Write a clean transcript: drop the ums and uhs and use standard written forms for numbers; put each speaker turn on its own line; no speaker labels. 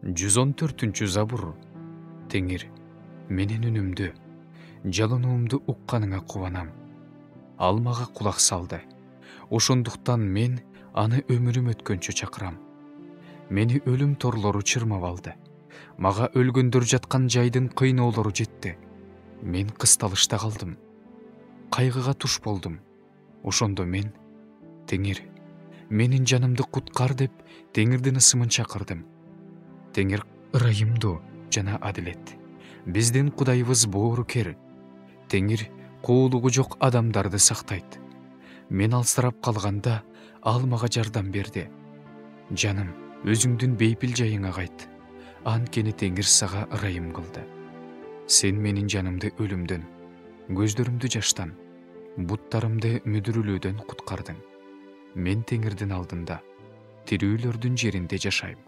114 Забур. Теңир, менин үнүмдү, жалынуумду укканыңа кубанам. Ал мага кулак салды. Ошондуктан мен аны өмүрүм өткөнчө чакырам. Мени өлүм торлору чырмап алды. Мага өлгөндөр жаткан жайдын кыйноолору жетти. Мен кысталышта калдым. Кайгыга туш болдум. Ошондо мен, Теңир, менин жанымды куткар деп Теңирдин ысымын чакырдым. Теңир ырайымдуу жана адилет. Биздин Кудайыбыз боорукер. Теңир куулугу жок адамдарды сактайт. Мен алсырап калганда ал мага жардам берди. Жаным, өзүңдүн бейпил жайыңа кайт. Анткени Теңир сага ырайым кылды. Сен менин жанымды өлүмдөн, көздөрүмдү жаштан, буттарымды мүдүрүлүүдөн куткардың. Мен Теңирдин алдында тирүүлөрдүн жеринде жашайм.